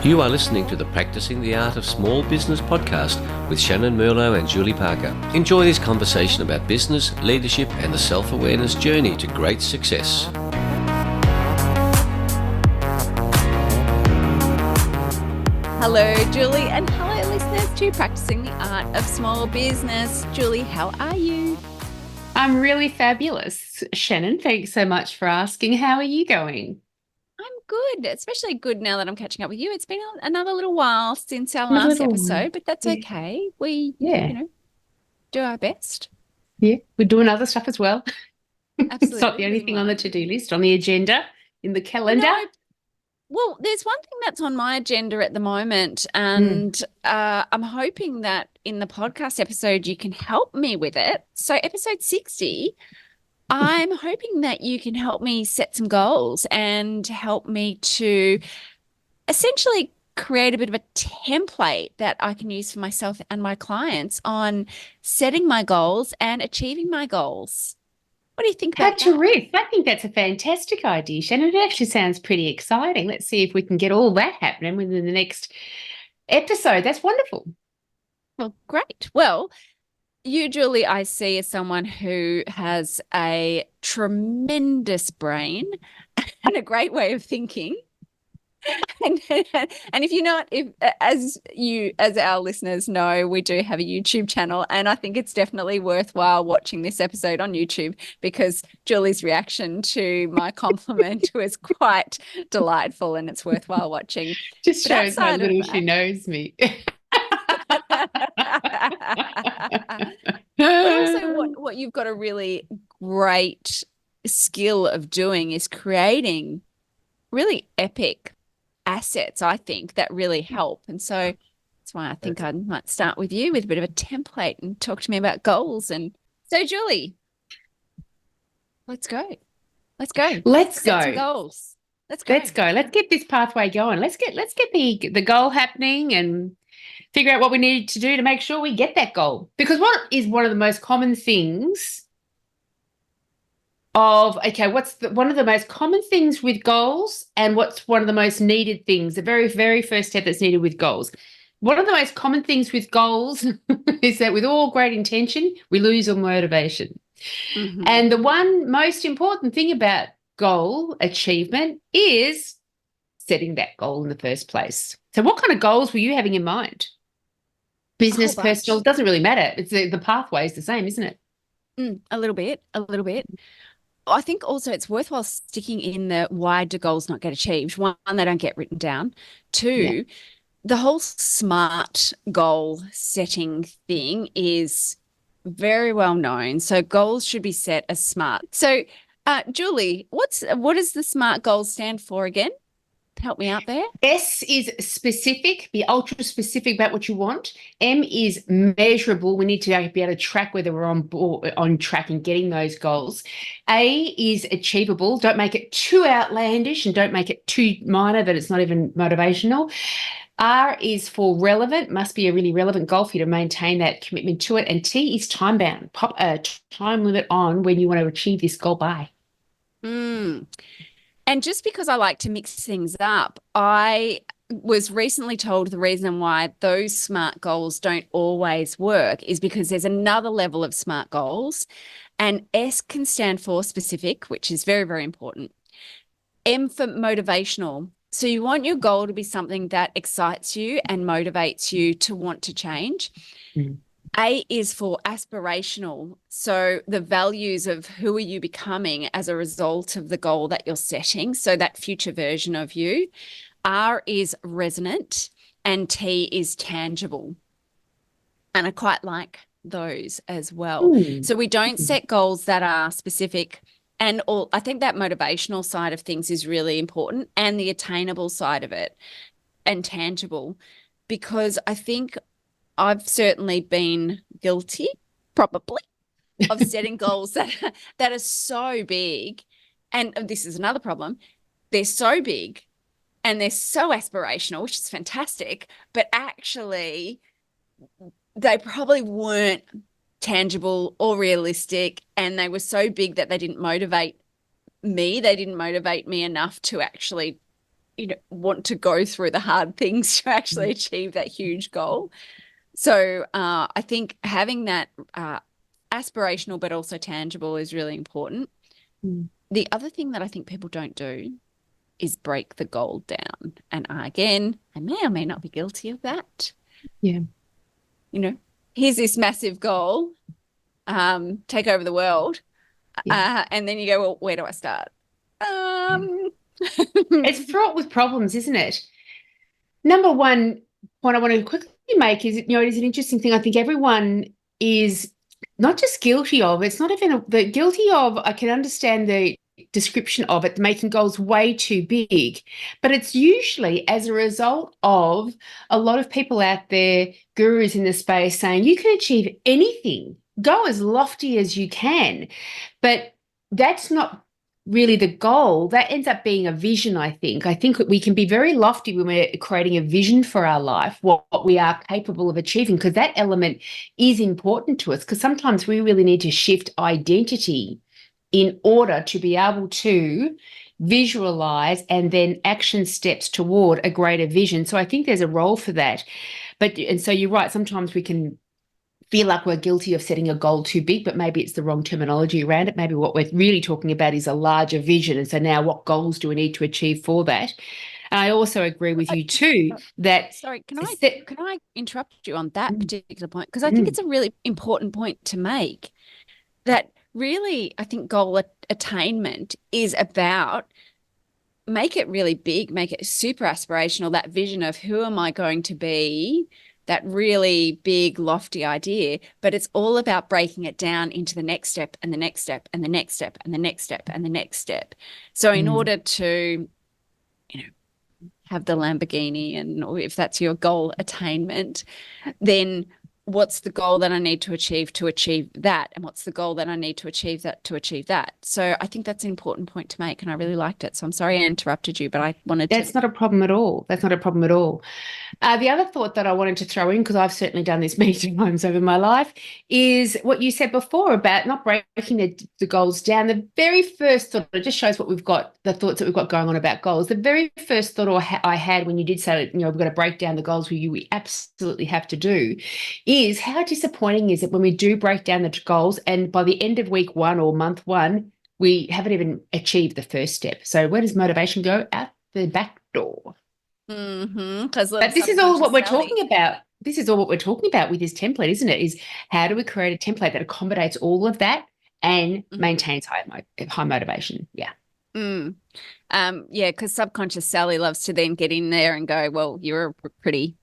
You are listening to the Practising the Art of Small Business podcast with Shannyn Merlo and Julie Parker. Enjoy this conversation about business, leadership, and the self-awareness journey to great success. Hello, Julie, and hello, listeners to Practising the Art of Small Business. Julie, how are you? I'm really fabulous. Shannyn, thanks so much for asking. How are you going? I'm good, especially good now that I'm catching up with you. It's been another little while since our last episode, but that's okay. We, do our best. Yeah, we're doing other stuff as well. Absolutely. It's not the only thing on the to-do list, on the agenda, in the calendar. No, well, there's one thing that's on my agenda at the moment, and I'm hoping that in the podcast episode you can help me with it. So episode 60, I'm hoping that you can help me set some goals and help me to essentially create a bit of a template that I can use for myself and my clients on setting my goals and achieving my goals. What do you think about that? Terrific. I think that's a fantastic idea, Shannyn. It actually sounds pretty exciting. Let's see if we can get all that happening within the next episode. That's wonderful. Well, great. Well, you, Julie, I see as someone who has a tremendous brain and a great way of thinking. And if you're not, as our listeners know, we do have a YouTube channel, and I think it's definitely worthwhile watching this episode on YouTube because Julie's reaction to my compliment was quite delightful, and it's worthwhile watching. Just shows how little she knows me. But also what you've got a really great skill of doing is creating really epic assets, I think, that really help. And so that's why I think I might start with you with a bit of a template and talk to me about goals. And so, Julie, let's go. Let's go. Let's set go. Some goals. Let's go. Let's go. Let's get this pathway going. Let's get the goal happening and figure out what we need to do to make sure we get that goal. Because what is one of the most common things one of the most common things with goals, and what's one of the most needed things, the very, very first step that's needed with goals? One of the most common things with goals is that with all great intention, we lose our motivation. Mm-hmm. And the one most important thing about goal achievement is setting that goal in the first place. So what kind of goals were you having in mind? Business, personal, it doesn't really matter. It's the pathway is the same, isn't it? A little bit. I think also it's worthwhile sticking in the why do goals not get achieved? One, they don't get written down. Two, the whole SMART goal setting thing is very well known. So goals should be set as SMART. So, Julie, what does the SMART goals stand for again? Help me out there. S is specific, be ultra specific about what you want. M is measurable. We need to be able to track whether we're on track and getting those goals. A is achievable. Don't make it too outlandish and don't make it too minor that it's not even motivational. R is for relevant. Must be a really relevant goal for you to maintain that commitment to it. And T is time bound. Pop a time limit on when you want to achieve this goal by. And just because I like to mix things up, I was recently told the reason why those SMART goals don't always work is because there's another level of SMART goals, and S can stand for specific, which is very, very important. M for motivational. So you want your goal to be something that excites you and motivates you to want to change. A is for aspirational. So the values of who are you becoming as a result of the goal that you're setting, so that future version of you. R is resonant, and T is tangible. And I quite like those as well. So we don't set goals that are specific, and I think that motivational side of things is really important, and the attainable side of it and tangible, because I think I've certainly been guilty, probably, of setting goals that are so big. And this is another problem. They're so big and they're so aspirational, which is fantastic, but actually they probably weren't tangible or realistic, and they were so big that they didn't motivate me. They didn't motivate me enough to actually want to go through the hard things to actually achieve that huge goal. So I think having that aspirational but also tangible is really important. The other thing that I think people don't do is break the goal down. And again, I may or may not be guilty of that. Yeah. Here's this massive goal, take over the world. Yeah. And then you go, well, where do I start? It's fraught with problems, isn't it? Number one point I want to quickly make is, it is an interesting thing. I think everyone is not just guilty of, it's not even the guilty of, I can understand the description of it, making goals way too big, but it's usually as a result of a lot of people out there, gurus in the space, saying you can achieve anything, go as lofty as you can, but that's not really the goal. That ends up being a vision. I think we can be very lofty when we're creating a vision for our life, what we are capable of achieving, because that element is important to us, because sometimes we really need to shift identity in order to be able to visualize and then action steps toward a greater vision. So I think there's a role for that. And so you're right, sometimes we can feel like we're guilty of setting a goal too big, but maybe it's the wrong terminology around it. Maybe what we're really talking about is a larger vision. And so now what goals do we need to achieve for that? And I also agree with you too that... Sorry, can I interrupt you on that particular point? Because I think it's a really important point to make, that really I think goal attainment is about make it really big, make it super aspirational, that vision of who am I going to be, that really big, lofty idea, but it's all about breaking it down into the next step and the next step and the next step and the next step and the next step. So in order to, have the Lamborghini, and or if that's your goal attainment, then what's the goal that I need to achieve that? And what's the goal that I need to achieve that? So I think that's an important point to make, and I really liked it. So I'm sorry I interrupted you, but I wanted to... That's not a problem at all. That's not a problem at all. The other thought that I wanted to throw in, because I've certainly done this many times over my life, is what you said before about not breaking the goals down. The very first thought, it just shows what we've got, the thoughts that we've got going on about goals. The very first thought I had when you did say, we've got to break down the goals we absolutely have to do, is how disappointing is it when we do break down the goals and by the end of week one or month one, we haven't even achieved the first step. So where does motivation go? Out the back door. But this is all what we're talking about. This is all what we're talking about with this template, isn't it? Is how do we create a template that accommodates all of that and maintains high motivation? Yeah. Because subconscious Sally loves to then get in there and go, well, you're pretty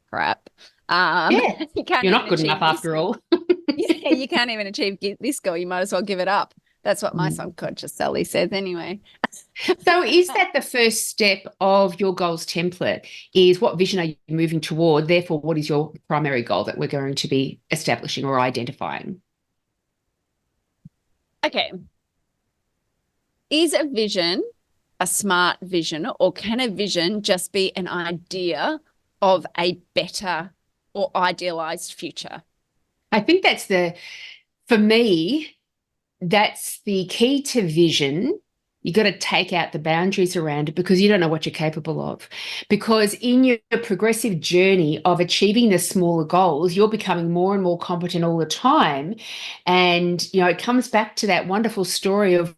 crap. You're not good enough after all. Yeah, you can't even achieve this goal. You might as well give it up. That's what my subconscious Sally says anyway. So is that the first step of your goals template, is what vision are you moving toward? Therefore, what is your primary goal that we're going to be establishing or identifying? Okay. Is a vision a smart vision, or can a vision just be an idea of a better or idealized future? I think for me, that's the key to vision. You got to take out the boundaries around it, because you don't know what you're capable of. Because in your progressive journey of achieving the smaller goals, you're becoming more and more competent all the time. And, it comes back to that wonderful story of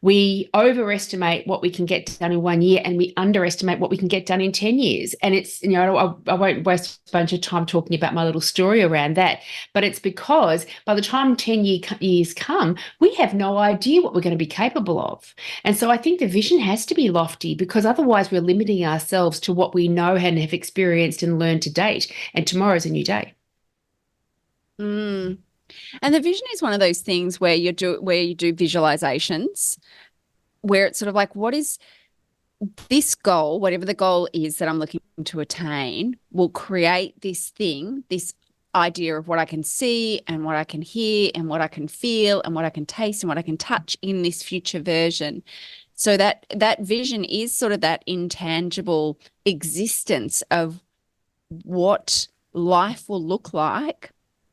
we overestimate what we can get done in 1 year and we underestimate what we can get done in 10 years. And it's, I won't waste a bunch of time talking about my little story around that, but it's because by the time 10 years come, we have no idea what we're going to be capable of. And so I think the vision has to be lofty, because otherwise we're limiting ourselves to what we know and have experienced and learned to date. And tomorrow's a new day. And the vision is one of those things where you do visualizations, where it's sort of like, what is this goal, whatever the goal is that I'm looking to attain, will create this thing, this idea of what I can see and what I can hear and what I can feel and what I can taste and what I can touch in this future version. So that vision is sort of that intangible existence of what life will look like,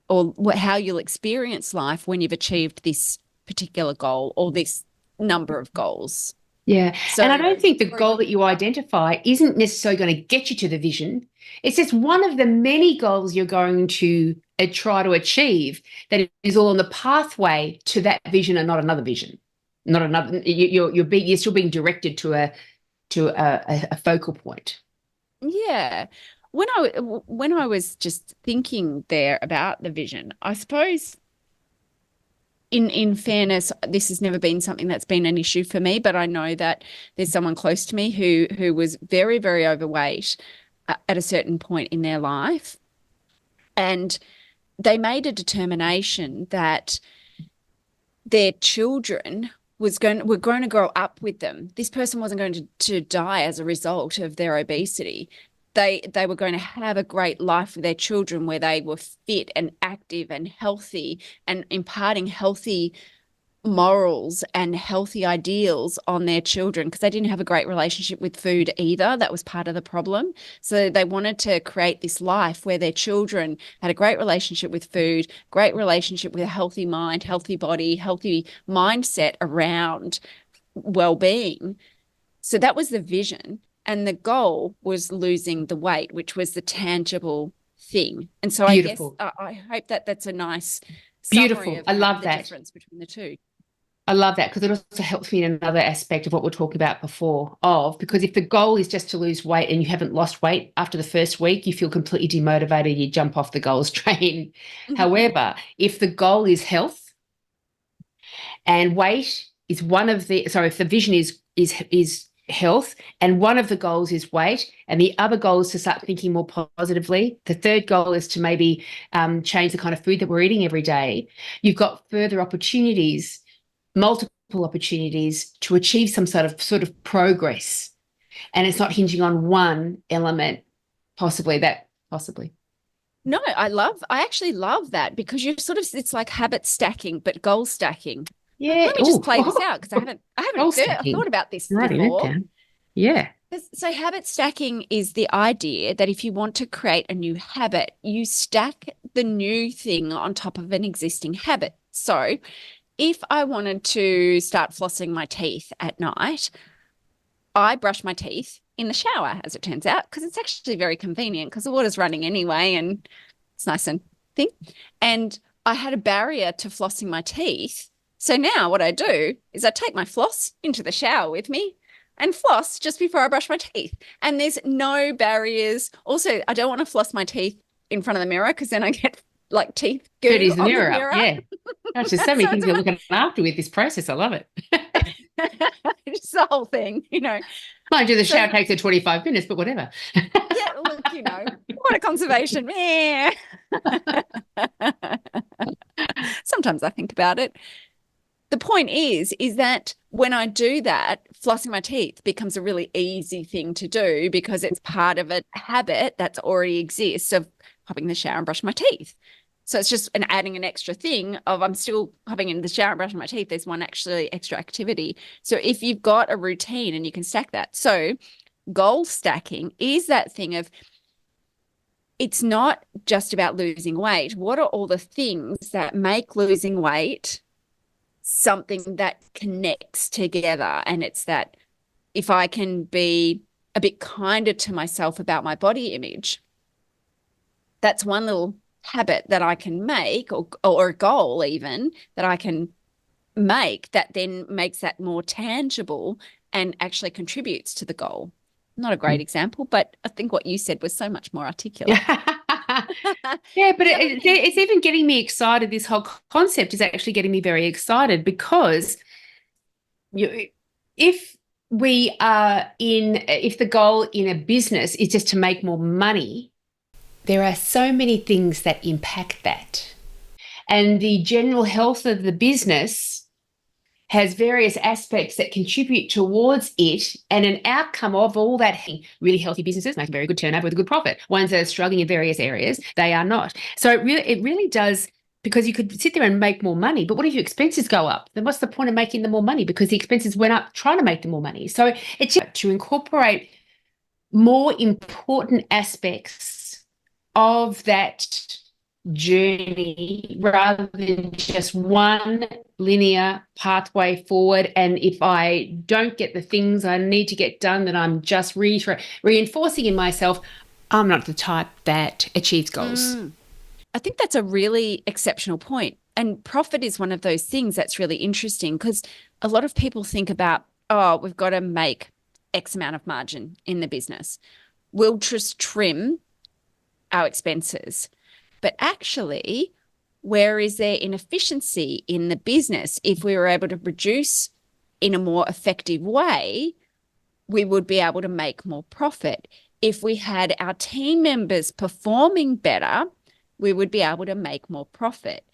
or how you'll experience life when you've achieved this particular goal or this number of goals. Yeah. So, And I don't think the goal that you identify isn't necessarily going to get you to the vision. It's just one of the many goals you're going to try to achieve that is all on the pathway to that vision and not another vision. Not another, you're still being directed to a focal point. yeah. When I was just thinking there about the vision, I suppose in fairness, this has never been something that's been an issue for me, but I know that there's someone close to me who was very, very overweight at a certain point in their life. And they made a determination that their children were going to grow up with them. This person wasn't going to die as a result of their obesity. They were going to have a great life with their children where they were fit and active and healthy and imparting healthy morals and healthy ideals on their children, because they didn't have a great relationship with food either. That was part of the problem. So they wanted to create this life where their children had a great relationship with food, great relationship with a healthy mind, healthy body, healthy mindset around well-being. So that was the vision. And the goal was losing the weight, which was the tangible thing. And so Beautiful. I guess I hope that that's a nice Beautiful. summary of I love the that. difference between the two. I love that, because it also helps me in another aspect of what we're talking about before because if the goal is just to lose weight and you haven't lost weight after the first week, you feel completely demotivated, you jump off the goals train. However, if the goal is health and weight is if the vision is health and one of the goals is weight and the other goal is to start thinking more positively, the third goal is to maybe change the kind of food that we're eating every day, you've got further opportunities, multiple opportunities to achieve some sort of progress, and it's not hinging on one element, possibly. No, I actually love that, because it's like habit stacking, but goal stacking. Yeah. Let me just play this out, because I Goal haven't stacking. thought about this Writing it before. down. Yeah. So habit stacking is the idea that if you want to create a new habit, you stack the new thing on top of an existing habit. So if I wanted to start flossing my teeth at night, I brush my teeth in the shower, as it turns out, because it's actually very convenient because the water's running anyway and it's nice and thin. And I had a barrier to flossing my teeth. So now what I do is I take my floss into the shower with me and floss just before I brush my teeth. And there's no barriers. Also, I don't want to floss my teeth in front of the mirror, because then I get like teeth goo Dirties the on mirror the up. mirror. Yeah. Gosh, there's so many things you're looking after with this process. I love it. Just the whole thing, Mind you, the shower takes 25 minutes, but whatever. Yeah, look, water conservation. Meh. Sometimes I think about it. The point is that when I do that, flossing my teeth becomes a really easy thing to do, because it's part of a habit that's already exists of hopping in the shower and brushing my teeth. So it's just adding an extra thing of I'm still hopping in the shower and brushing my teeth. There's one actually extra activity. So if you've got a routine and you can stack that. So goal stacking is that thing of, it's not just about losing weight. What are all the things that make losing weight something that connects together? And it's that if I can be a bit kinder to myself about my body image, that's one little habit that I can make, or a goal even that I can make, that then makes that more tangible and actually contributes to the goal. Not a great example, but I think what you said was so much more articulate. Yeah, but it's even getting me excited. This whole concept is actually getting me very excited, because if the goal in a business is just to make more money, there are so many things that impact that. And the general health of the business has various aspects that contribute towards it, and an outcome of all that. Really healthy businesses make a very good turnover with a good profit. Ones that are struggling in various areas, they are not. So it really does, because you could sit there and make more money, but what if your expenses go up? Then what's the point of making the more money, because the expenses went up trying to make the more money? So it's just to incorporate more important aspects of that journey rather than just one linear pathway forward. And if I don't get the things I need to get done, then I'm just reinforcing in myself, I'm not the type that achieves goals. I think that's a really exceptional point. And profit is one of those things that's really interesting because a lot of people think about, oh, we've got to make X amount of margin in the business. We'll just trim our expenses. But actually, where is there inefficiency in the business? If we were able to produce in a more effective way, we would be able to make more profit. If we had our team members performing better, we would be able to make more profit.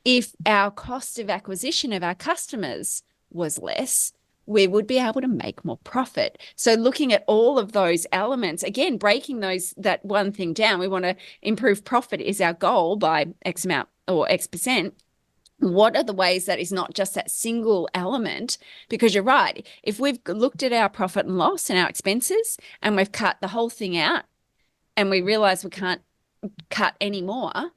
If our cost of acquisition of our customers was less, we would be able to make more profit. So looking at all of those elements, again, breaking that one thing down, we want to improve profit is our goal by X amount or X percent. What are the ways that is not just that single element? Because you're right. If we've looked at our profit and loss and our expenses and we've cut the whole thing out and we realize we can't cut any more,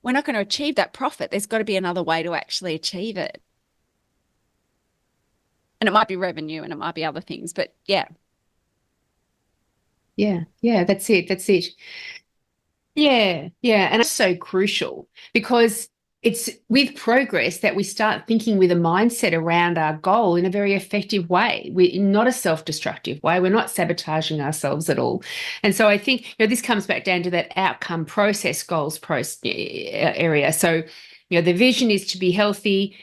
we're not going to achieve that profit. There's got to be another way to actually achieve it. And it might be revenue and it might be other things, but yeah. Yeah, that's it. Yeah. And it's so crucial because it's with progress that we start thinking with a mindset around our goal in a very effective way. We're not a self-destructive way. We're not sabotaging ourselves at all. And so I think, this comes back down to that outcome process goals area. So, the vision is to be healthy.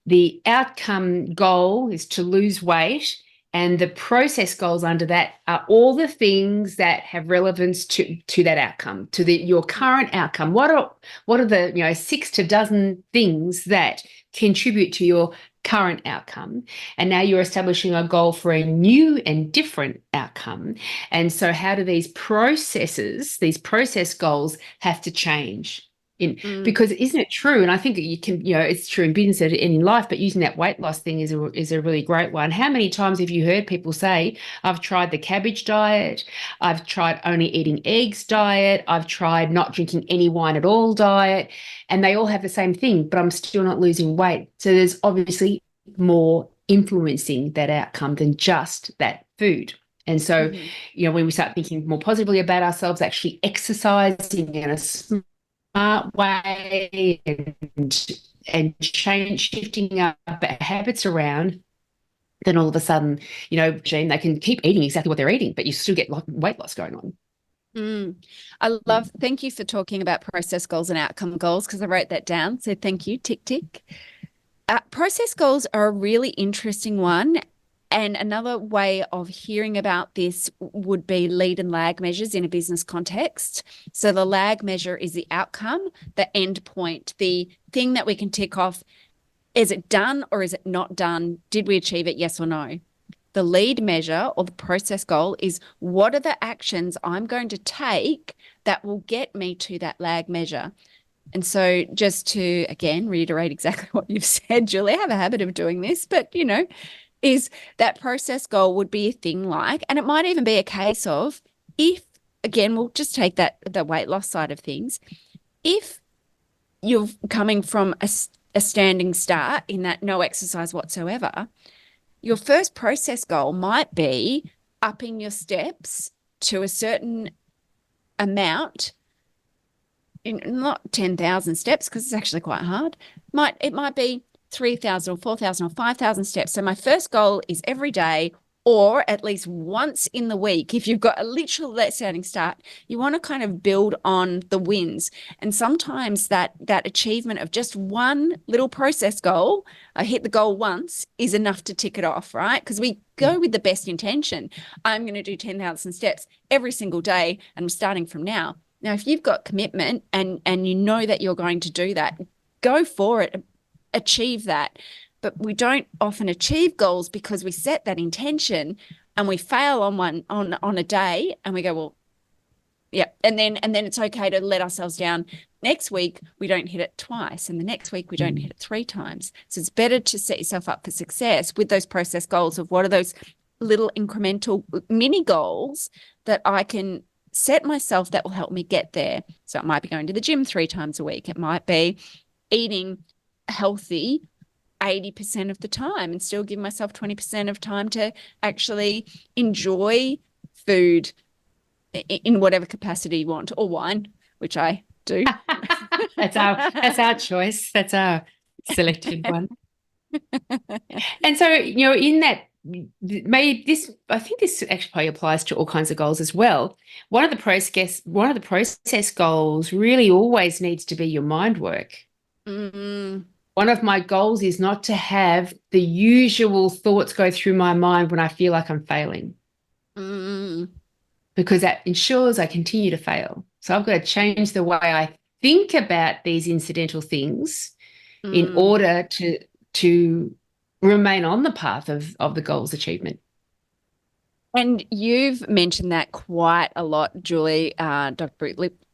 The outcome goal is to lose weight. And the process goals under that are all the things that have relevance to that outcome, to your current outcome. What are the 6 to dozen things that contribute to your current outcome? And now you're establishing a goal for a new and different outcome. And so how do these process goals have to change? Because isn't it true? And I think you can, it's true in business and in life, but using that weight loss thing is a really great one. How many times have you heard people say, I've tried the cabbage diet, I've tried only eating eggs diet, I've tried not drinking any wine at all diet, and they all have the same thing, but I'm still not losing weight. So there's obviously more influencing that outcome than just that food. And so, when we start thinking more positively about ourselves, actually exercising in a smart way and shifting our habits around, then all of a sudden, Jean, they can keep eating exactly what they're eating, but you still get weight loss going on. Thank you for talking about process goals and outcome goals because I wrote that down. So thank you, tick, tick. Process goals are a really interesting one. And another way of hearing about this would be lead and lag measures in a business context. So the lag measure is the outcome, the end point, the thing that we can tick off. Is it done or is it not done? Did we achieve it? Yes or no? The lead measure or the process goal is what are the actions I'm going to take that will get me to that lag measure? And so just to, again, reiterate exactly what you've said, Julie, I have a habit of doing this, but, is that process goal would be a thing like, and it might even be a case of if, again, we'll just take the weight loss side of things. If you're coming from a standing start in that no exercise whatsoever, your first process goal might be upping your steps to a certain amount, not 10,000 steps because it's actually quite hard. It might be 3,000 or 4,000 or 5,000 steps. So my first goal is every day or at least once in the week. If you've got a literal sounding start, you want to kind of build on the wins. And sometimes that achievement of just one little process goal, I hit the goal once, is enough to tick it off, right? Because we go with the best intention. I'm going to do 10,000 steps every single day and I'm starting from now. Now, if you've got commitment and you know that you're going to do that, go for it. Achieve that. But we don't often achieve goals because we set that intention and we fail on a day and we go, well, yeah. And then it's okay to let ourselves down. Next week, we don't hit it twice. And the next week, we don't hit it 3 times. So it's better to set yourself up for success with those process goals of what are those little incremental mini goals that I can set myself that will help me get there. So it might be going to the gym 3 times a week. It might be eating healthy 80% of the time and still give myself 20% of time to actually enjoy food in whatever capacity you want, or wine, which I do. That's our choice. That's our selected one. And so, in that, I think this actually applies to all kinds of goals as well. One of the process goals really always needs to be your mind work. Mm. One of my goals is not to have the usual thoughts go through my mind when I feel like I'm failing. Mm. Because that ensures I continue to fail. So I've got to change the way I think about these incidental things in order to remain on the path of the goal's achievement. And you've mentioned that quite a lot, Julie, Dr.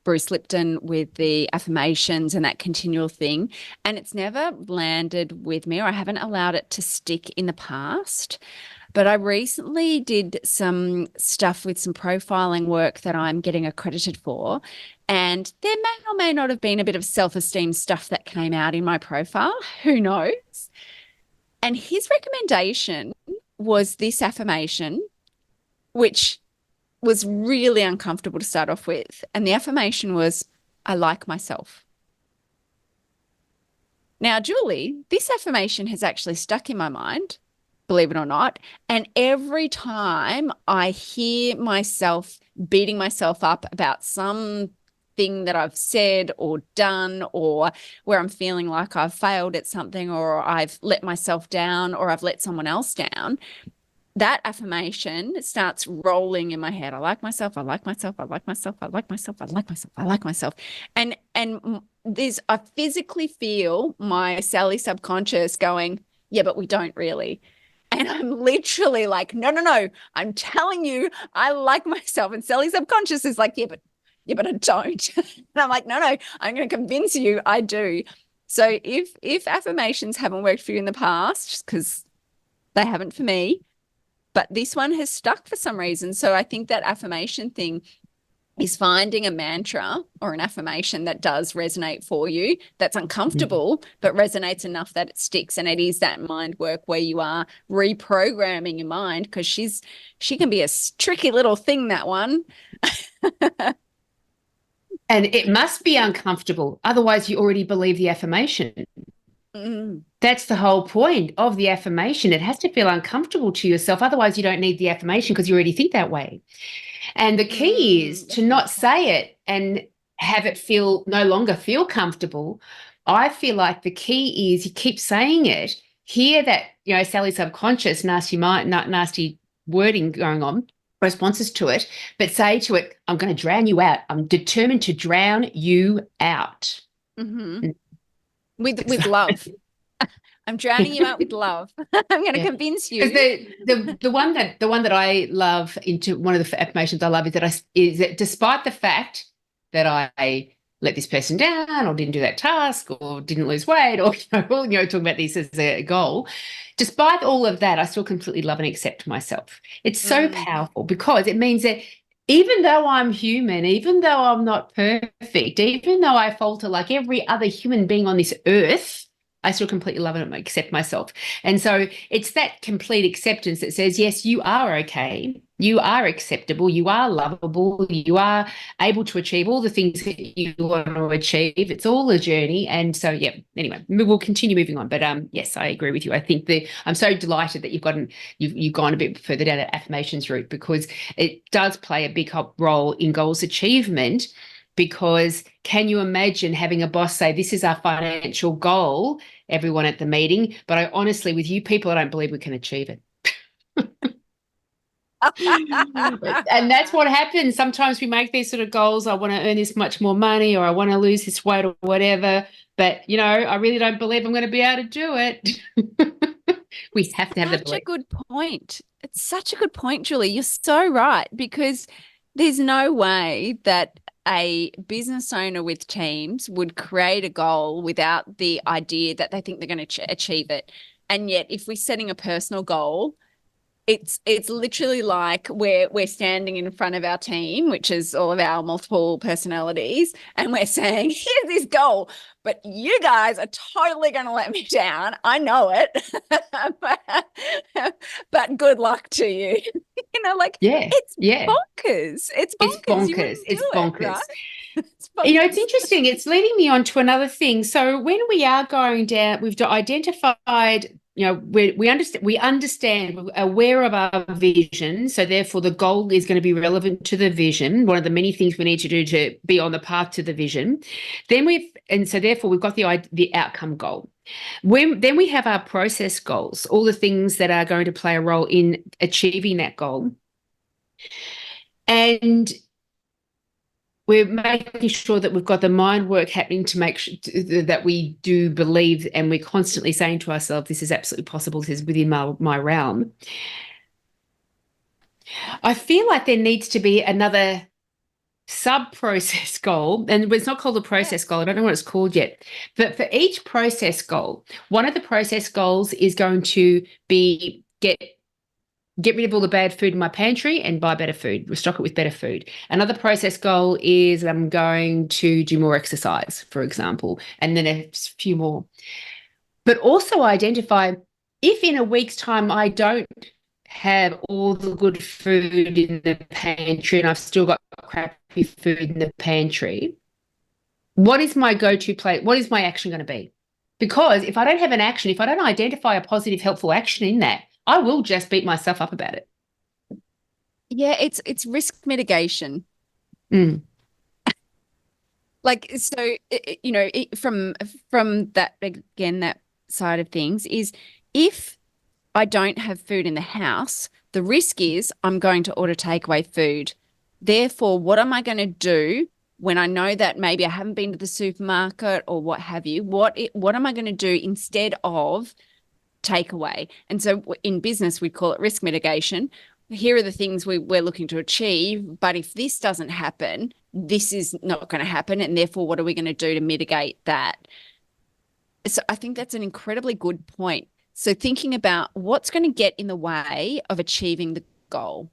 Bruce Lipton, with the affirmations and that continual thing. And it's never landed with me, or I haven't allowed it to stick in the past. But I recently did some stuff with some profiling work that I'm getting accredited for. And there may or may not have been a bit of self-esteem stuff that came out in my profile. Who knows? And his recommendation was this affirmation, which was really uncomfortable to start off with. And the affirmation was, I like myself. Now, Julie, this affirmation has actually stuck in my mind, believe it or not. And every time I hear myself beating myself up about something that I've said or done, or where I'm feeling like I've failed at something, or I've let myself down, or I've let someone else down, that affirmation starts rolling in my head. I like myself. I like myself. I like myself. I like myself. I like myself. I like myself. And I physically feel my Sally subconscious going, yeah, but we don't really. And I'm literally like, no. I'm telling you, I like myself. And Sally subconscious is like, yeah, but I don't. And I'm like, no, I'm going to convince you I do. So if affirmations haven't worked for you in the past, just because they haven't for me, but this one has stuck for some reason. So I think that affirmation thing is finding a mantra or an affirmation that does resonate for you, that's uncomfortable, but resonates enough that it sticks. And it is that mind work where you are reprogramming your mind, because she can be a tricky little thing, that one. And it must be uncomfortable. Otherwise, you already believe the affirmation. That's the whole point of the affirmation. It has to feel uncomfortable to yourself. Otherwise, you don't need the affirmation, because you already think that way. And the key is to not say it and have it no longer feel comfortable. I feel like the key is you keep saying it, hear that, Sally subconscious, nasty wording going on, responses to it, but say to it, I'm going to drown you out. I'm determined to drown you out. Mm-hmm. With love. I'm drowning you out with love. I'm going to convince you. The one that I love, into one of the affirmations I love, is that despite the fact that I let this person down, or didn't do that task, or didn't lose weight, or talking about this as a goal, despite all of that, I still completely love and accept myself. It's so powerful, because it means that even though I'm human, even though I'm not perfect, even though I falter like every other human being on this earth, I still completely love and accept myself. And so it's that complete acceptance that says, yes, you are okay. You are acceptable. You are lovable. You are able to achieve all the things that you want to achieve. It's all a journey. And so, yeah, anyway, we'll continue moving on. But yes, I agree with you. I think I'm so delighted that you've gone a bit further down that affirmations route, because it does play a big role in goals achievement. Because can you imagine having a boss say, this is our financial goal, everyone at the meeting, but I honestly, with you people, I don't believe we can achieve it. And that's what happens. Sometimes we make these sort of goals. I want to earn this much more money, or I want to lose this weight, or whatever. But, I really don't believe I'm going to be able to do it. We have to have the belief. Such a good point. It's such a good point, Julie. You're so right, because there's no way that a business owner with teams would create a goal without the idea that they think they're going to achieve it. And yet, if we're setting a personal goal, it's literally like we're standing in front of our team, which is all of our multiple personalities, and we're saying, here's this goal, but you guys are totally going to let me down. I know it. but good luck to you. Like, it's bonkers. It's bonkers. It's bonkers. You wouldn't It's do bonkers. it, right? It's bonkers. It's interesting. It's leading me on to another thing. So when we are going down, we've identified, we understand, we're aware of our vision. So therefore the goal is going to be relevant to the vision. One of the many things we need to do to be on the path to the vision. So therefore we've got the outcome goal. Then we have our process goals, all the things that are going to play a role in achieving that goal. And we're making sure that we've got the mind work happening to make sure that we do believe, and we're constantly saying to ourselves, this is absolutely possible, this is within my realm. I feel like there needs to be another sub-process goal, and it's not called a process goal. I don't know what it's called yet. But for each process goal, one of the process goals is going to be get rid of all the bad food in my pantry and buy better food, restock it with better food. Another process goal is I'm going to do more exercise, for example, and then a few more. But also identify if in a week's time I don't have all the good food in the pantry and I've still got crappy food in the pantry, what is my go-to plate? What is my action going to be? Because if I don't have an action, if I don't identify a positive, helpful action in that, I will just beat myself up about it. Yeah, it's risk mitigation. Like, so, from that, again, that side of things is, if I don't have food in the house, the risk is I'm going to order takeaway food. Therefore, what am I going to do when I know that maybe I haven't been to the supermarket or what have you? What am I going to do instead of takeaway? And so in business, we call it risk mitigation. Here are the things we're looking to achieve, but if this doesn't happen, this is not going to happen, and therefore what are we going to do to mitigate that? So I think that's an incredibly good point. So thinking about what's going to get in the way of achieving the goal,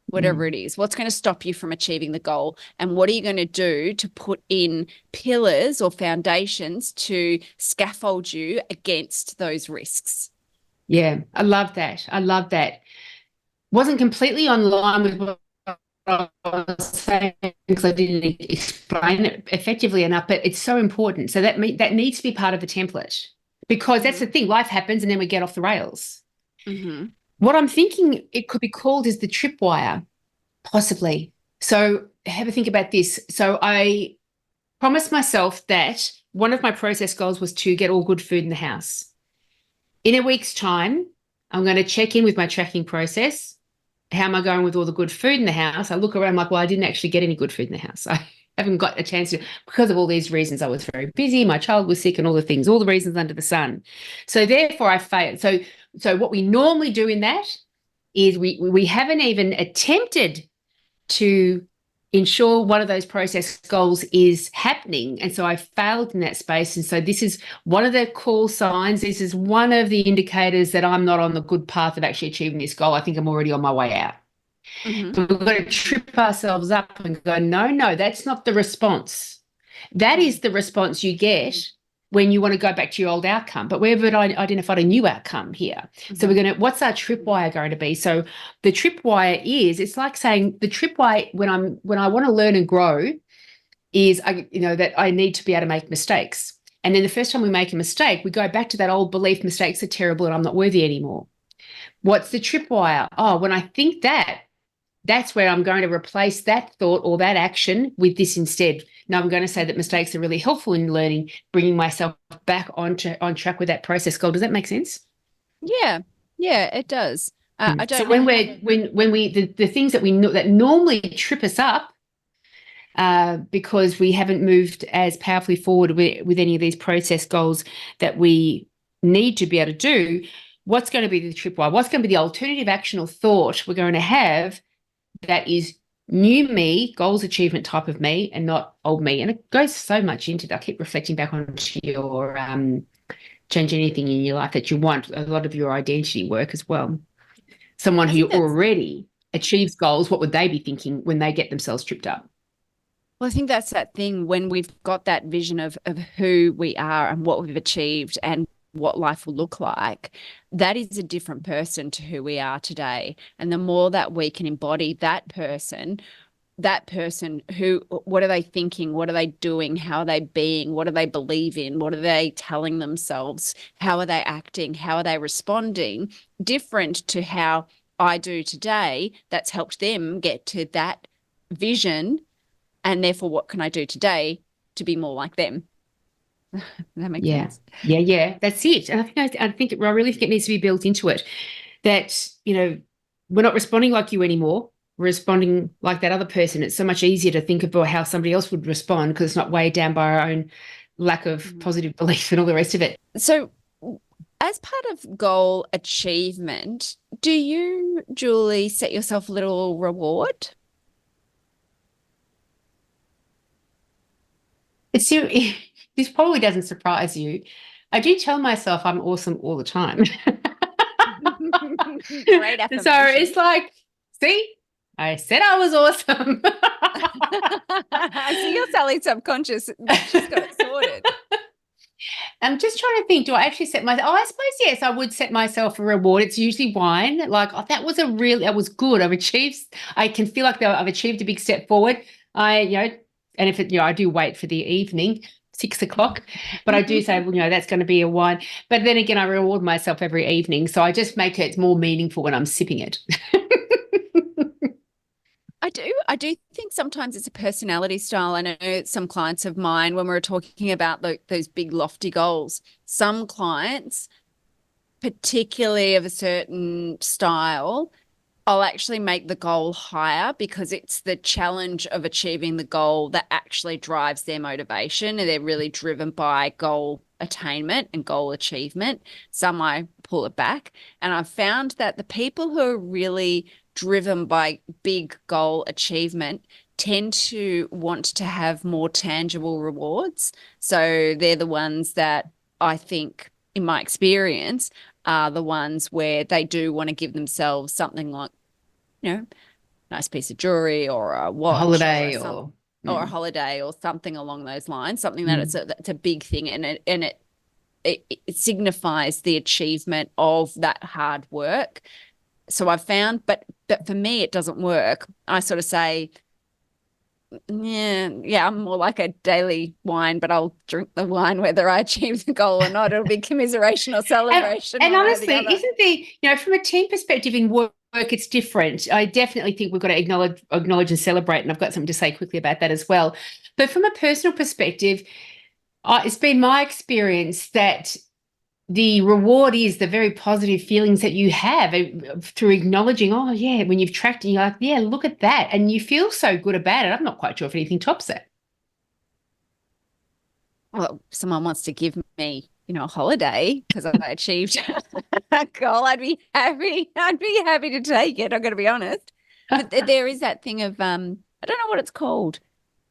whatever it is, what's going to stop you from achieving the goal, and what are you going to do to put in pillars or foundations to scaffold you against those risks? Yeah, I love that. Wasn't completely online with what I was saying because I didn't explain it effectively enough, but it's so important. So that needs to be part of the template, because that's the thing. Life happens and then we get off the rails. Mm-hmm. What I'm thinking it could be called is the tripwire, possibly. So have a think about this. So I promised myself that one of my process goals was to get all good food in the house. In a week's time, I'm going to check in with my tracking process. How am I going with all the good food in the house? I look around like, well, I didn't actually get any good food in the house. I haven't got a chance to, because of all these reasons. I was very busy, my child was sick, and all the things, all the reasons under the sun. So therefore I failed. So what we normally do in that is we haven't even attempted to ensure one of those process goals is happening. And so I failed in that space. And so this is one of the call signs. This is one of the indicators that I'm not on the good path of actually achieving this goal. I think I'm already on my way out. Mm-hmm. We've got to trip ourselves up and go, no, that's not the response. That is the response you get when you want to go back to your old outcome. But we've identified a new outcome here. Mm-hmm. So what's our tripwire going to be? So the tripwire it's like saying the tripwire when I want to learn and grow is, that I need to be able to make mistakes. And then the first time we make a mistake, we go back to that old belief, mistakes are terrible and I'm not worthy anymore. What's the tripwire? Oh, when I think that's where I'm going to replace that thought or that action with this instead. Now I'm going to say that mistakes are really helpful in learning, bringing myself back on track with that process goal. Does that make sense? Yeah, it does. I don't. So when the things that we know that normally trip us up, because we haven't moved as powerfully forward with any of these process goals that we need to be able to do, what's going to be the tripwire? What's going to be the alternative action or thought we're going to have that is new me, goals achievement type of me, and not old me? And it goes so much into that. I keep reflecting back onto your change anything in your life that you want, a lot of your identity work as well. Someone I who think that's already achieves goals, what would they be thinking when they get themselves tripped up? Well, I think that's that thing when we've got that vision of who we are and what we've achieved and what life will look like, that is a different person to who we are today. And the more that we can embody that person who, what are they thinking? What are they doing? How are they being? What do they believe in? What are they telling themselves? How are they acting? How are they responding? Different to how I do today, that's helped them get to that vision. And therefore, what can I do today to be more like them? That makes sense. Yeah. That's it. And I really think it needs to be built into it that, we're not responding like you anymore. We're responding like that other person. It's so much easier to think about how somebody else would respond because it's not weighed down by our own lack of positive belief and all the rest of it. So, as part of goal achievement, do you, Julie, set yourself a little reward? This probably doesn't surprise you. I do tell myself I'm awesome all the time. Great affirmation. So it's like, see, I said I was awesome. I see you're Sally subconscious. She's got it sorted. I'm just trying to think, do I actually set myself? Oh, I suppose, yes, I would set myself a reward. It's usually wine. Like, oh, that was good. I can feel like I've achieved a big step forward. And if I do wait for the evening, 6 o'clock, but I do say, well, that's going to be a wine. But then again, I reward myself every evening. So I just make it more meaningful when I'm sipping it. I do think sometimes it's a personality style. I know some clients of mine, when we were talking about those big lofty goals, some clients, particularly of a certain style, I'll actually make the goal higher because it's the challenge of achieving the goal that actually drives their motivation, and they're really driven by goal attainment and goal achievement. Some I pull it back, and I've found that the people who are really driven by big goal achievement tend to want to have more tangible rewards. So they're the ones that I think, in my experience, are the ones where they do want to give themselves something like, nice piece of jewelry or a watch, or a holiday or something along those lines, something that it's a big thing, and it signifies the achievement of that hard work. So I've found, but for me, it doesn't work. I sort of say, yeah, I'm more like a daily wine, but I'll drink the wine whether I achieve the goal or not. It'll be commiseration or celebration. And honestly, isn't from a team perspective in work, it's different. I definitely think we've got to acknowledge and celebrate, and I've got something to say quickly about that as well. But from a personal perspective, it's been my experience that the reward is the very positive feelings that you have through acknowledging, oh, yeah, when you've tracked and you're like, yeah, look at that. And you feel so good about it. I'm not quite sure if anything tops it. Well, if someone wants to give me, a holiday because I achieved a goal, I'd be happy. I'd be happy to take it. I'm going to be honest. But there is that thing of, I don't know what it's called.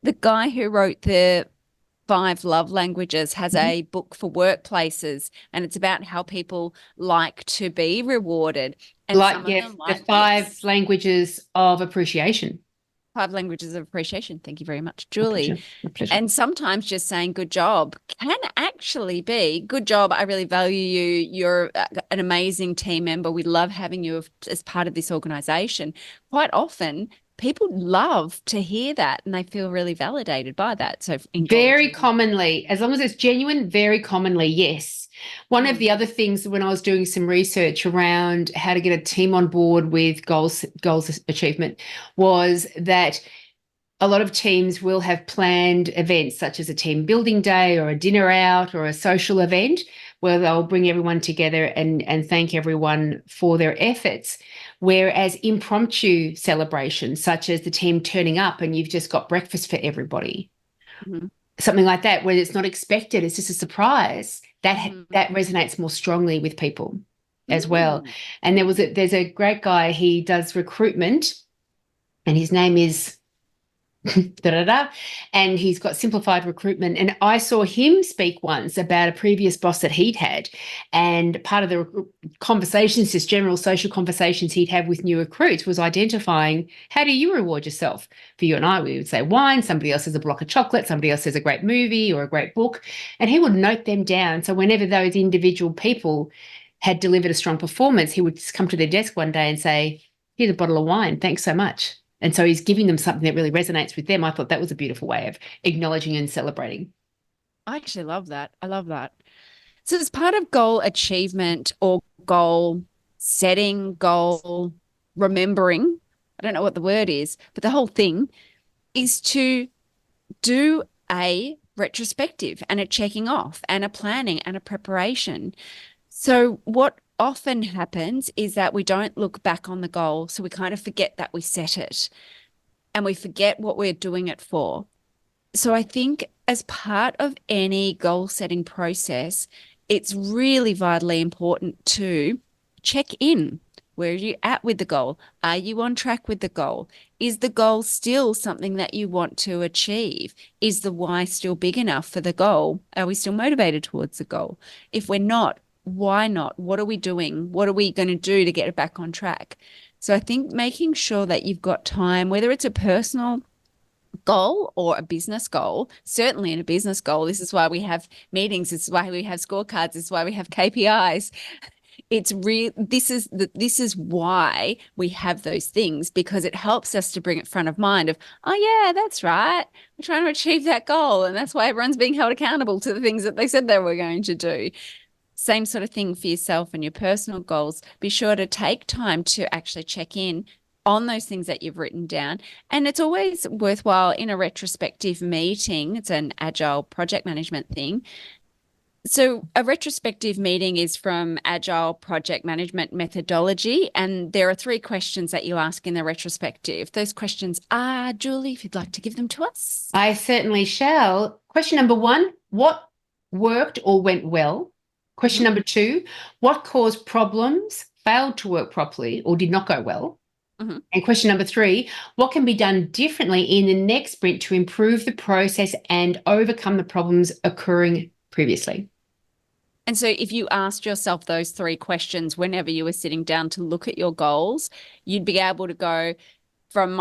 The guy who wrote the 5 love languages has a book for workplaces, and it's about how people like to be rewarded. And the 5 languages of appreciation. 5 languages of appreciation. Thank you very much, Julie. My pleasure. And sometimes just saying good job can actually be good job. I really value you. You're an amazing team member. We love having you as part of this organization. Quite often, people love to hear that and they feel really validated by that. So very commonly, as long as it's genuine, very commonly, yes. One of the other things when I was doing some research around how to get a team on board with goals achievement was that a lot of teams will have planned events such as a team building day or a dinner out or a social event where they'll bring everyone together and thank everyone for their efforts. Whereas impromptu celebrations, such as the team turning up and you've just got breakfast for everybody, something like that, where it's not expected, it's just a surprise, that resonates more strongly with people as well. And there's a great guy, he does recruitment, and his name is da, da, da, and he's got simplified recruitment. And I saw him speak once about a previous boss that he'd had, and part of the conversations, just general social conversations he'd have with new recruits, was identifying, how do you reward yourself? For you and I, we would say wine, somebody else says a block of chocolate, somebody else says a great movie or a great book, and he would note them down. So whenever those individual people had delivered a strong performance, he would just come to their desk one day and say, here's a bottle of wine, thanks so much. And so he's giving them something that really resonates with them. I thought that was a beautiful way of acknowledging and celebrating. I actually love that. I love that. So as part of goal achievement or goal setting, goal remembering, I don't know what the word is, but the whole thing is to do a retrospective and a checking off and a planning and a preparation. So what often happens is that we don't look back on the goal. So we kind of forget that we set it and we forget what we're doing it for. So I think as part of any goal setting process, it's really vitally important to check in. Where are you at with the goal? Are you on track with the goal? Is the goal still something that you want to achieve? Is the why still big enough for the goal? Are we still motivated towards the goal? If we're not, why not? What are we doing? What are we going to do to get it back on track? So I think making sure that you've got time, whether it's a personal goal or a business goal, certainly in a business goal, this is why we have meetings, this is why we have scorecards, this is why we have KPIs. It's real. This is why we have those things, because it helps us to bring it front of mind of, oh yeah, that's right, we're trying to achieve that goal, and that's why everyone's being held accountable to the things that they said they were going to do. Same sort of thing for yourself and your personal goals. Be sure to take time to actually check in on those things that you've written down. And it's always worthwhile in a retrospective meeting. It's an agile project management thing. So a retrospective meeting is from Agile Project Management Methodology, and there are 3 questions that you ask in the retrospective. Those questions are, Julie, if you'd like to give them to us. I certainly shall. Question number 1, what worked or went well? Question number 2, what caused problems, failed to work properly, or did not go well? And question number 3, what can be done differently in the next sprint to improve the process and overcome the problems occurring previously? And so if you asked yourself those 3 questions whenever you were sitting down to look at your goals, you'd be able to go from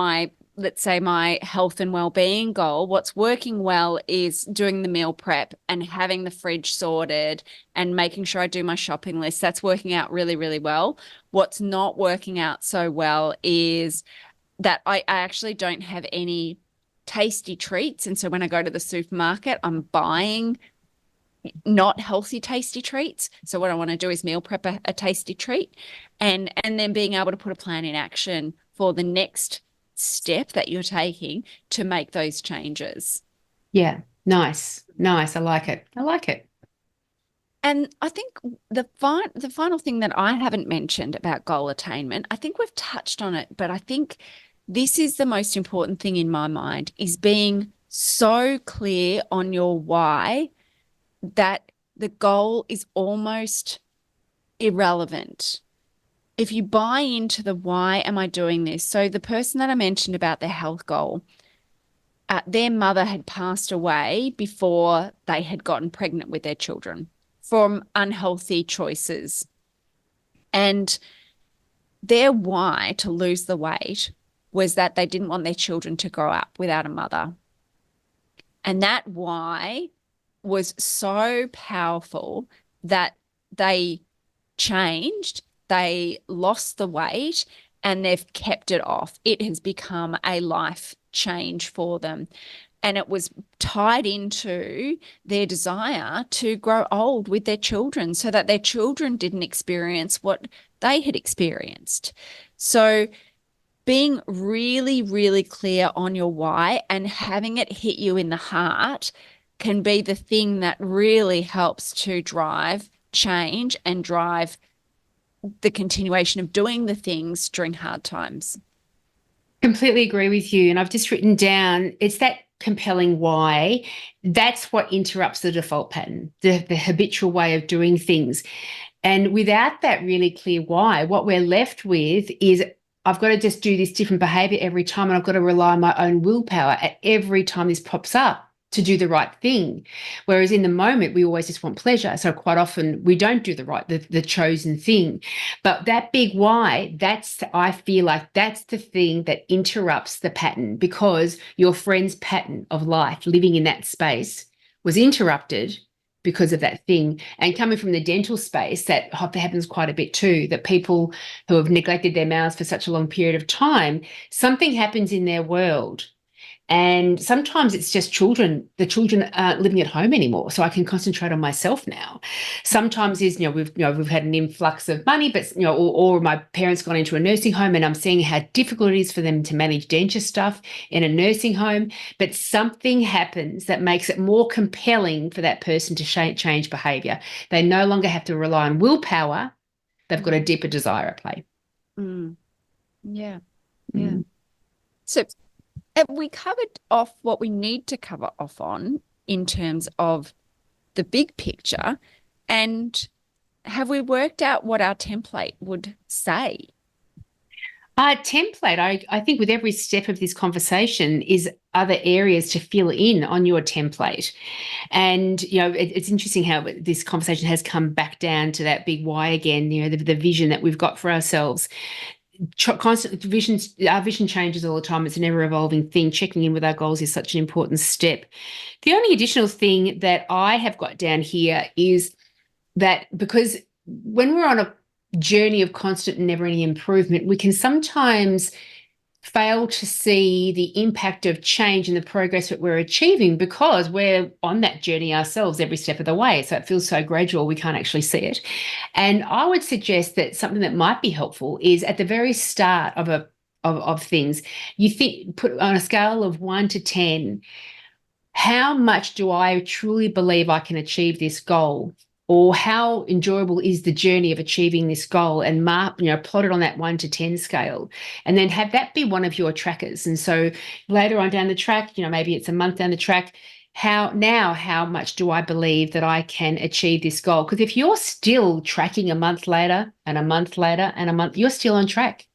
let's say my health and well-being goal, what's working well is doing the meal prep and having the fridge sorted and making sure I do my shopping list. That's working out really, really well. What's not working out so well is that I actually don't have any tasty treats. And so when I go to the supermarket, I'm buying not healthy tasty treats. So what I want to do is meal prep a tasty treat, and then being able to put a plan in action for the next step that you're taking to make those changes. Yeah, nice. I like it. And I think the final thing that I haven't mentioned about goal attainment, I think we've touched on it, but I think this is the most important thing in my mind, is being so clear on your why that the goal is almost irrelevant. If you buy into the why am I doing this? So the person that I mentioned about their health goal, their mother had passed away before they had gotten pregnant with their children from unhealthy choices. And their why to lose the weight was that they didn't want their children to grow up without a mother. And that why was so powerful that they changed, they lost the weight, and they've kept it off. It has become a life change for them. And it was tied into their desire to grow old with their children so that their children didn't experience what they had experienced. So being really, really clear on your why and having it hit you in the heart can be the thing that really helps to drive change and drive the continuation of doing the things during hard times. Completely agree with you. And I've just written down, it's that compelling why. That's what interrupts the default pattern, the habitual way of doing things. And without that really clear why, what we're left with is I've got to just do this different behavior every time, and I've got to rely on my own willpower at every time this pops up to do the right thing. Whereas in the moment, we always just want pleasure. So quite often we don't do the chosen thing. But that big why, I feel like that's the thing that interrupts the pattern, because your friend's pattern of life, living in that space, was interrupted because of that thing. And coming from the dental space, that happens quite a bit too, that people who have neglected their mouths for such a long period of time, something happens in their world. And sometimes it's just the children aren't living at home anymore, so I can concentrate on myself now. Sometimes we've had an influx of money, but or my parents gone into a nursing home, and I'm seeing how difficult it is for them to manage denture stuff in a nursing home. But something happens that makes it more compelling for that person to change behaviour. They no longer have to rely on willpower. They've got a deeper desire at play. Yeah. So have we covered off what we need to cover off on in terms of the big picture? And have we worked out what our template would say? Template, I think with every step of this conversation is other areas to fill in on your template. And, it's interesting how this conversation has come back down to that big why again, the vision that we've got for ourselves. Constant vision, our vision changes all the time. It's an ever evolving thing. Checking in with our goals is such an important step. The only additional thing that I have got down here is that, because when we're on a journey of constant and never-ending improvement, we can sometimes fail to see the impact of change and the progress that we're achieving, because we're on that journey ourselves every step of the way. So it feels so gradual, we can't actually see it. And I would suggest that something that might be helpful is at the very start of things, you put on a scale of 1 to 10, how much do I truly believe I can achieve this goal? Or how enjoyable is the journey of achieving this goal, and plot it on that 1 to 10 scale, and then have that be one of your trackers. And so later on down the track, maybe it's a month down the track, how much do I believe that I can achieve this goal? Because if you're still tracking a month later and a month later and a month, you're still on track.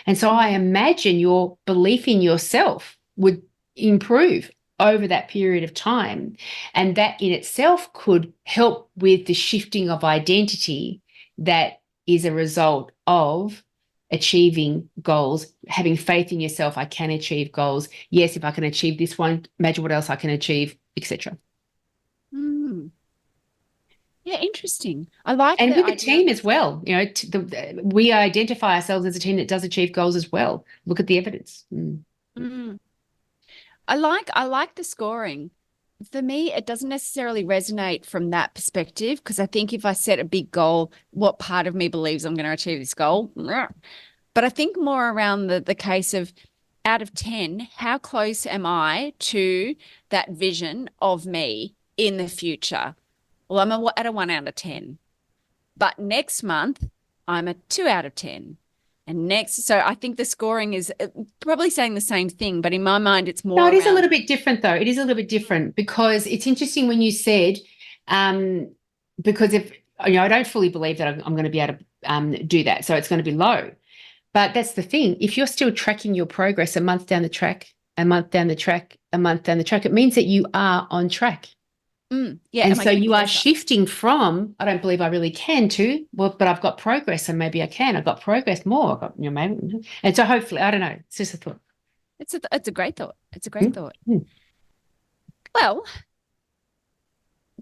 And so I imagine your belief in yourself would improve over that period of time. And that in itself could help with the shifting of identity that is a result of achieving goals, having faith in yourself. I can achieve goals. Yes, if I can achieve this one, imagine what else I can achieve, etc. Yeah, interesting. I like and the with the team as well. We identify ourselves as a team that does achieve goals as well. Look at the evidence. I like the scoring. For me, it doesn't necessarily resonate from that perspective, because I think if I set a big goal, what part of me believes I'm going to achieve this goal? But I think more around the case of, out of 10, how close am I to that vision of me in the future? Well, I'm at a 1 out of 10. But next month, I'm a 2 out of 10. And so I think the scoring is probably saying the same thing, but in my mind, it's more. No, it is a little bit different, though. It is a little bit different, because it's interesting when you said, because if I don't fully believe that I'm going to be able to do that, so it's going to be low. But that's the thing. If you're still tracking your progress a month down the track, a month down the track, a month down the track, it means that you are on track. Yeah, and so you are shifting from, I don't believe I really can, to, well, but I've got progress, so maybe I can. I've got progress more. I've got, maybe. And so hopefully, I don't know. It's just a thought. It's a great thought. It's a great thought. Well,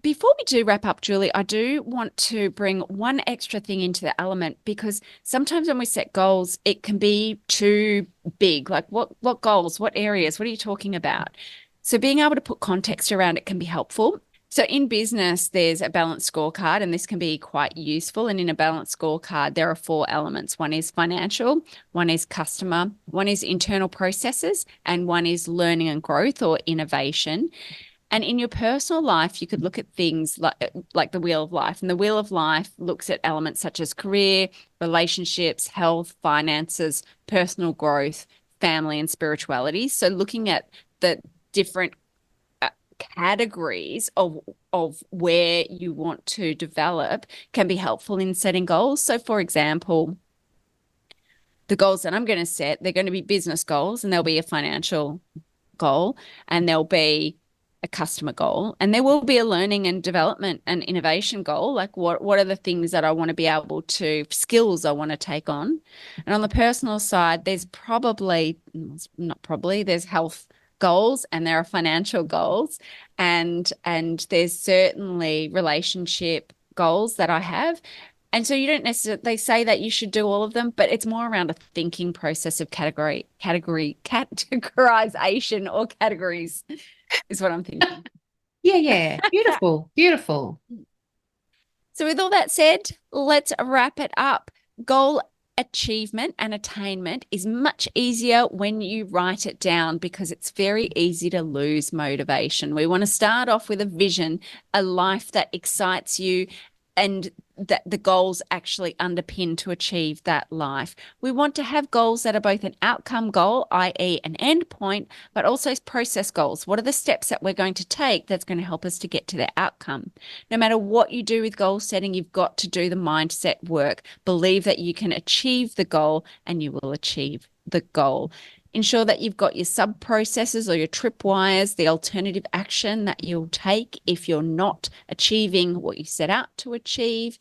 before we do wrap up, Julie, I do want to bring one extra thing into the element, because sometimes when we set goals, it can be too big. Like what goals, what areas, what are you talking about? So being able to put context around it can be helpful. So in business, there's a balanced scorecard, and this can be quite useful. And in a balanced scorecard, there are 4 elements. One is financial, one is customer, one is internal processes, and one is learning and growth or innovation. And in your personal life, you could look at things like the Wheel of Life. And the Wheel of Life looks at elements such as career, relationships, health, finances, personal growth, family, and spirituality. So looking at the different categories of where you want to develop can be helpful in setting goals. So, for example, the goals that I'm going to set, they're going to be business goals, and there'll be a financial goal, and there'll be a customer goal, and there will be a learning and development and innovation goal. Like what are the things that I want to be able to, skills I want to take on. And on the personal side, there's there's health goals and there are financial goals, and there's certainly relationship goals that I have. And so you don't necessarily, they say that you should do all of them, but it's more around a thinking process of categorization or categories is what I'm thinking. Yeah. Beautiful. Beautiful. So with all that said, let's wrap it up. Goal achievement and attainment is much easier when you write it down, because it's very easy to lose motivation. We want to start off with a vision, a life that excites you, and that the goals actually underpin to achieve that life. We want to have goals that are both an outcome goal, i.e. an end point, but also process goals. What are the steps that we're going to take that's going to help us to get to the outcome? No matter what you do with goal setting, you've got to do the mindset work. Believe that you can achieve the goal and you will achieve the goal. Ensure that you've got your sub-processes or your tripwires, the alternative action that you'll take if you're not achieving what you set out to achieve.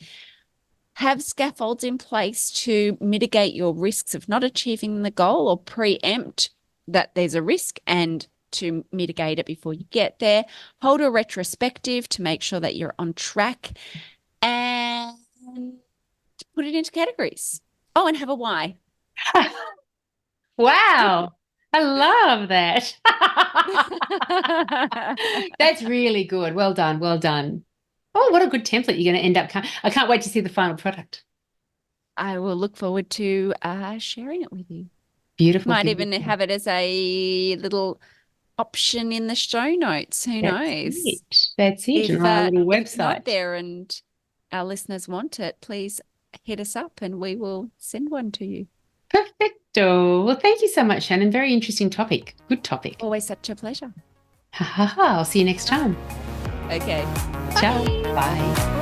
Have scaffolds in place to mitigate your risks of not achieving the goal, or preempt that there's a risk and to mitigate it before you get there. Hold a retrospective to make sure that you're on track, and put it into categories. Oh, and have a why. Wow. I love that. That's really good. Well done. Well done. Oh, what a good template you're going to end up. I can't wait to see the final product. I will look forward to sharing it with you. Beautiful. Might beautiful. even have it as a little option in the show notes. Who knows? That's it. If, on our little if not website. there and our listeners want it, please hit us up and we will send one to you. Perfecto. Well, thank you so much, Shannyn. Very interesting topic. Good topic. Always such a pleasure. Ha ha ha. I'll see you next time. Okay. Ciao. Bye.